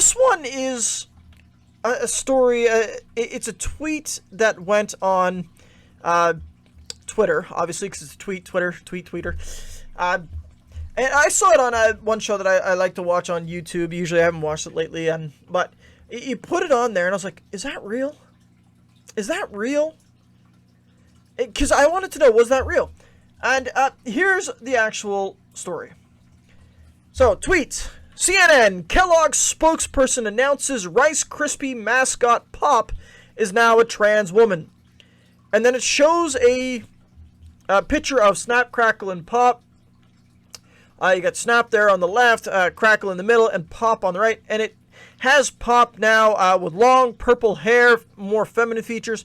this one is a story. It's a tweet that went on Twitter, obviously, because it's a tweeter. And I saw it on one show that I like to watch on YouTube. Usually I haven't watched it lately, but you put it on there, and I was like, is that real? Is that real? Because I wanted to know, was that real? And here's the actual story. So, tweet. CNN, Kellogg spokesperson announces Rice Krispie mascot Pop is now a trans woman. And then it shows a picture of Snap, Crackle, and Pop. You got Snap there on the left, Crackle in the middle, and Pop on the right. And it has Pop now with long purple hair, more feminine features,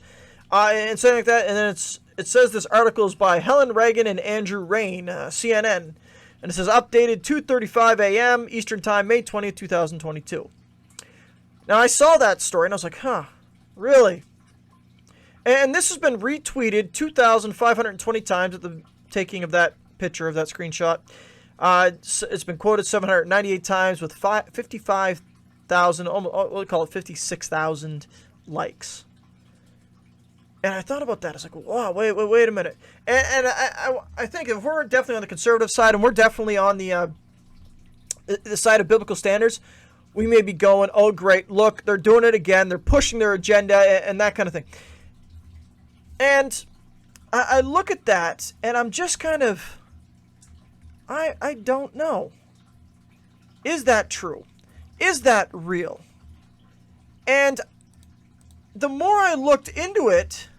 and something like that. And then it says this article is by Helen Reagan and Andrew Rain, CNN. And it says, updated 2:35 a.m. Eastern Time, May 20th, 2022. Now, I saw that story, and I was like, huh, really? And this has been retweeted 2,520 times at the taking of that picture, of that screenshot. It's been quoted 798 times with 55,000, we'll call it 56,000 likes. And I thought about that. I was like, wow, wait a minute. And I think if we're definitely on the conservative side, and we're definitely on the side of biblical standards, we may be going, oh, great, look, they're doing it again. They're pushing their agenda and that kind of thing. And I look at that, and I'm just kind of, I don't know. Is that true? Is that real? And the more I looked into it,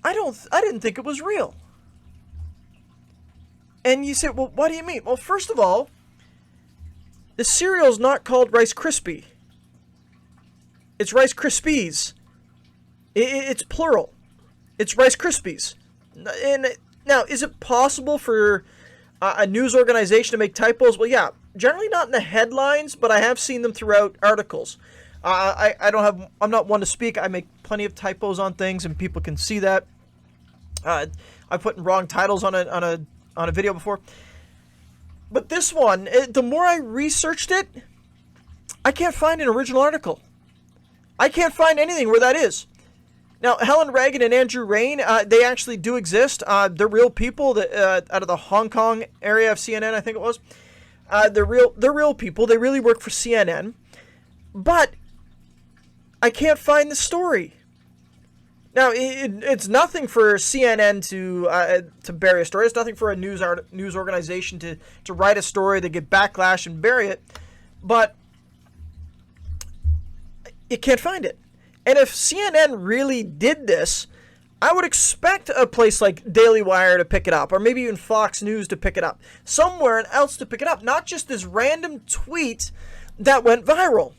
I didn't think it was real. And you say, well, what do you mean? Well, first of all, the cereal's not called Rice Krispie. It's Rice Krispies. It's plural. It's Rice Krispies. And now, is it possible for a news organization to make typos? Well, yeah, generally not in the headlines, but I have seen them throughout articles. I'm not one to speak. I make plenty of typos on things, and people can see that. I put in wrong titles on a video before. But this one, the more I researched it, I can't find an original article. I can't find anything where that is. Now, Helen Reagan and Andrew Rain, they actually do exist. They're real people that out of the Hong Kong area of CNN, I think it was. They're real people. They really work for CNN. But I can't find the story. Now, it's nothing for CNN to bury a story. It's nothing for a news organization to write a story, they get backlash and bury it. But you can't find it. And if CNN really did this, I would expect a place like Daily Wire to pick it up, or maybe even Fox News to pick it up. Somewhere else to pick it up, not just this random tweet that went viral.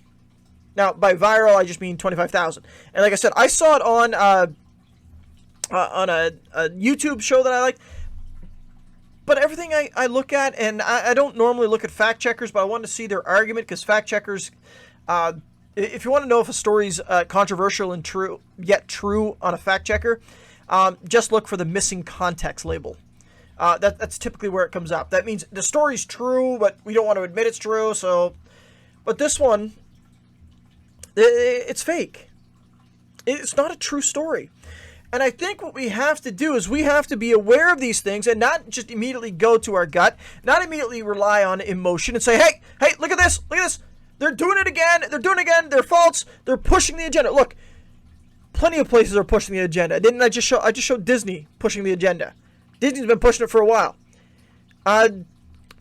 Now, by viral, I just mean 25,000. And like I said, I saw it on a YouTube show that I like. But everything I look at, and I don't normally look at fact checkers, but I wanted to see their argument, because fact checkers, if you want to know if a story's controversial and true on a fact checker, just look for the missing context label. That's typically where it comes up. That means the story's true, but we don't want to admit it's true. But this one, it's fake. It's not a true story. And I think what we have to do is we have to be aware of these things and not just immediately go to our gut, not immediately rely on emotion and say, hey, look at this. They're doing it again. They're false. They're pushing the agenda. Look, plenty of places are pushing the agenda. Didn't I just showed Disney pushing the agenda. Disney's been pushing it for a while.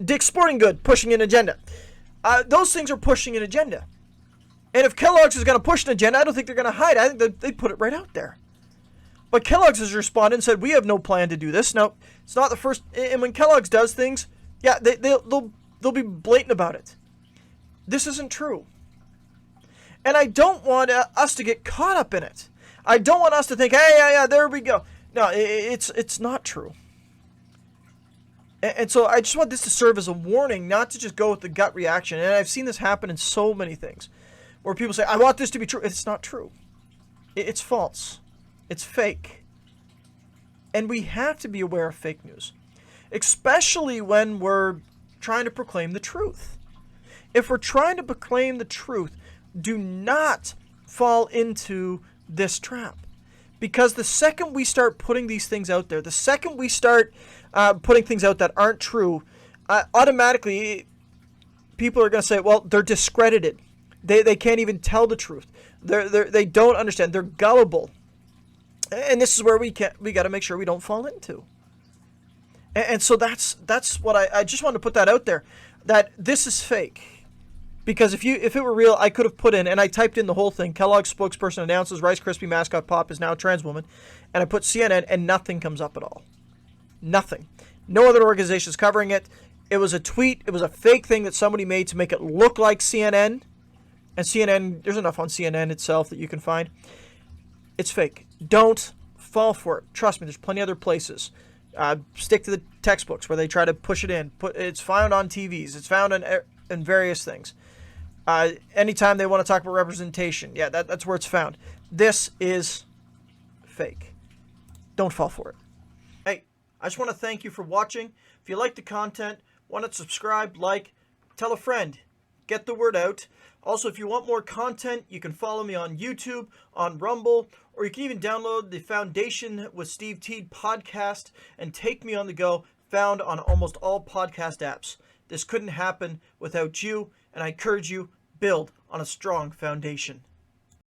Dick's Sporting Good pushing an agenda. Those things are pushing an agenda. And if Kellogg's is going to push an agenda, I don't think they're going to hide. I think they put it right out there. But Kellogg's has responded and said, we have no plan to do this. No, it's not the first. And when Kellogg's does things, yeah, they'll be blatant about it. This isn't true. And I don't want us to get caught up in it. I don't want us to think, hey, yeah, there we go. No, it's not true. And so I just want this to serve as a warning, not to just go with the gut reaction. And I've seen this happen in so many things, where people say, I want this to be true. It's not true. It's false. It's fake. And we have to be aware of fake news, especially when we're trying to proclaim the truth. If we're trying to proclaim the truth, do not fall into this trap. Because the second we start putting these things out there, the second we start putting things out that aren't true, automatically people are going to say, well, they're discredited. They can't even tell the truth. They don't understand. They're gullible. And this is where we got to make sure we don't fall into. And so that's what I just wanted to put that out there, that this is fake. Because if it were real, I could have put in, and I typed in the whole thing, Kellogg spokesperson announces Rice Krispie mascot Pop is now a trans woman, and I put CNN, and nothing comes up at all. Nothing. No other organization's covering it. It was a tweet. It was a fake thing that somebody made to make it look like CNN. And CNN, there's enough on CNN itself that you can find. It's fake. Don't fall for it. Trust me, there's plenty other places. Stick to the textbooks where they try to push it in. It's found on TVs. It's found in various things. Anytime they want to talk about representation, yeah, that's where it's found. This is fake. Don't fall for it. Hey, I just want to thank you for watching. If you like the content, want to subscribe, like, tell a friend, get the word out. Also, if you want more content, you can follow me on YouTube, on Rumble, or you can even download the Foundation with Steve Teed podcast and Take Me on the Go, found on almost all podcast apps. This couldn't happen without you, and I encourage you, build on a strong foundation.